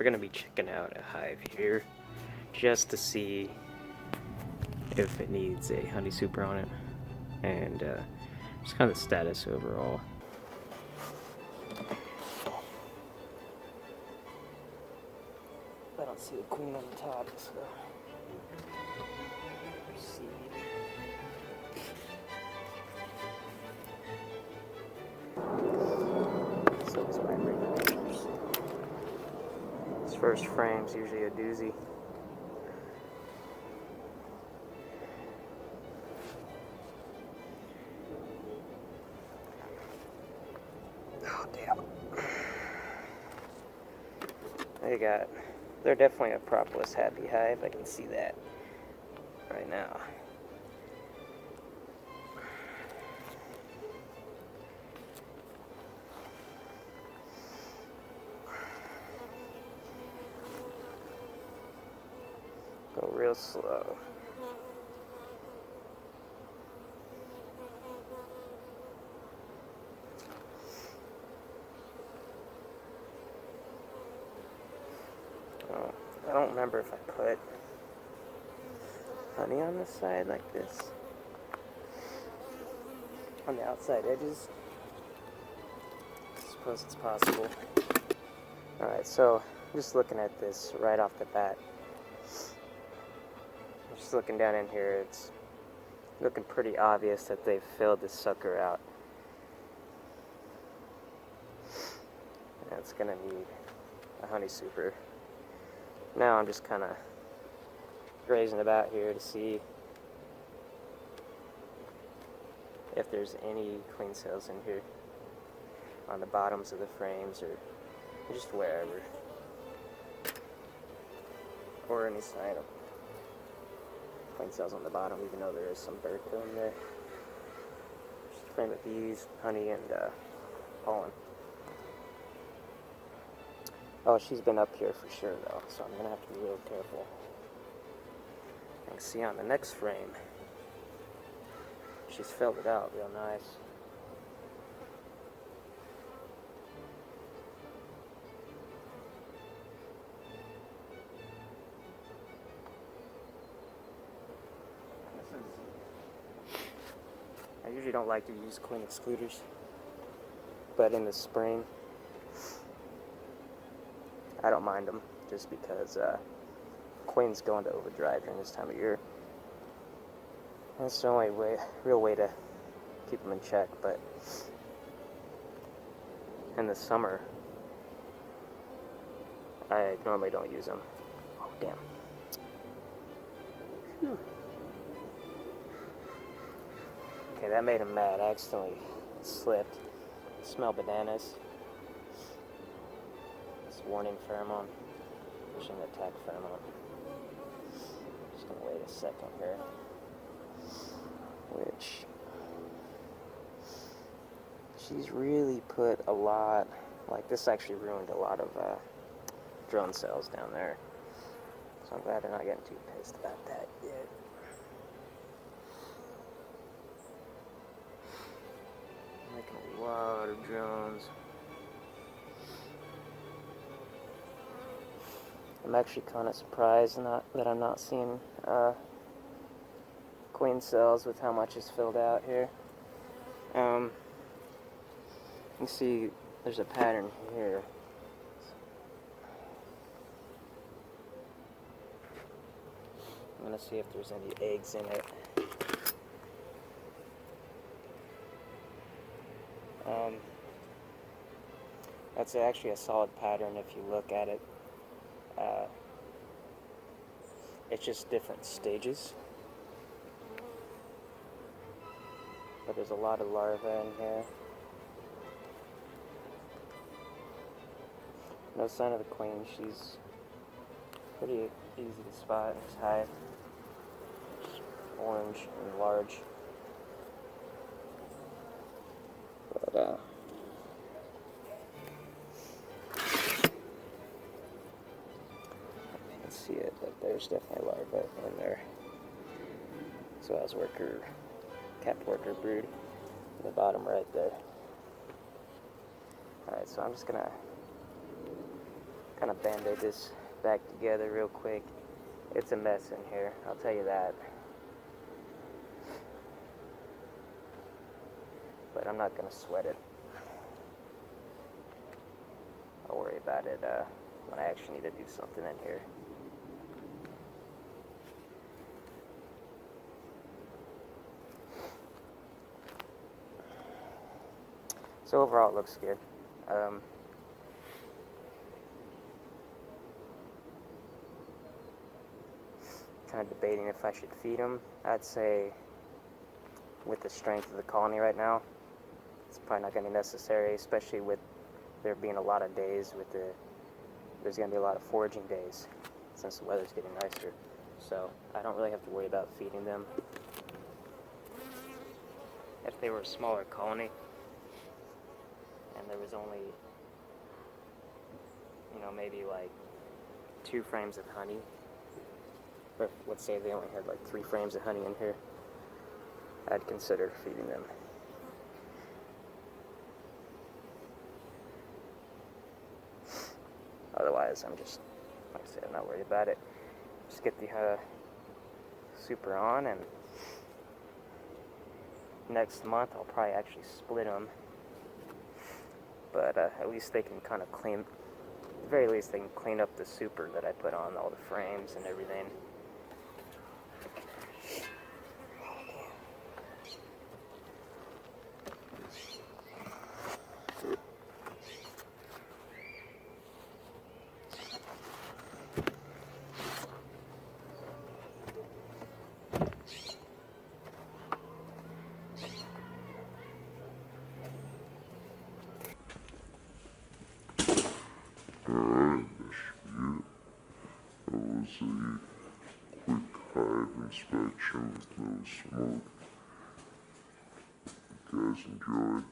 we're going to be checking out a hive here just to see if it needs a honey super on it, and just kind of the status overall. I don't see the queen on the top, so let's see. So it's my regulators. This first frame's usually a doozy. Oh damn. They're definitely a propolis happy hive. I can see that right now. Go real slow. Oh, I don't remember if I put honey on this side like this, on the outside edges. I suppose it's possible. Alright, so just looking at this right off the bat, just looking down in here, it's looking pretty obvious that they've filled this sucker out. And it's gonna need a honey super. Now I'm just kind of grazing about here to see if there's any queen cells in here on the bottoms of the frames or just wherever, or any sign of queen cells on the bottom, even though there is some bertha in there. Just a frame of bees, honey, and pollen. Oh, she's been up here for sure though, so I'm gonna have to be real careful. You can see on the next frame, she's filled it out real nice. I usually don't like to use queen excluders, but in the spring, I don't mind them, just because queens go into overdrive during this time of year. That's the only real way to keep them in check, but in the summer, I normally don't use them. Oh, damn. Whew. Okay, that made him mad. I accidentally slipped. Smell bananas. Warning pheromone, pushing attack pheromone. Just gonna wait a second here. Which she's really put a lot, like this actually ruined a lot of drone cells down there. So I'm glad they're not getting too pissed about that yet. Making a lot of drones. I'm actually kind of surprised that I'm not seeing queen cells with how much is filled out here. You can see there's a pattern here. I'm going to see if there's any eggs in it. That's actually a solid pattern if you look at it. It's just different stages, but there's a lot of larvae in here. No sign of the queen. She's pretty easy to spot in this hive. Just orange and large, but see it, but there's definitely larvae in there, as well as cap worker brood in the bottom right there. Alright, so I'm just gonna kind of band-aid this back together real quick. It's a mess in here, I'll tell you that. But I'm not gonna sweat it. I'll worry about it when I actually need to do something in here. So overall it looks good. Kind of debating if I should feed them. I'd say with the strength of the colony right now, it's probably not going to be necessary, especially with there being a lot of days with there's going to be a lot of foraging days since the weather's getting nicer. So I don't really have to worry about feeding them. If they were a smaller colony and there was only, maybe like 2 frames of honey, or let's say they only had like 3 frames of honey in here, I'd consider feeding them. Otherwise, I'm just, like I said, I'm not worried about it. Just get the super on, and next month I'll probably actually split them. But at least they can kind of clean, at the very least they can clean up the super that I put on all the frames and everything. Alright, that was a quick hive inspection with no smoke. You guys enjoyed.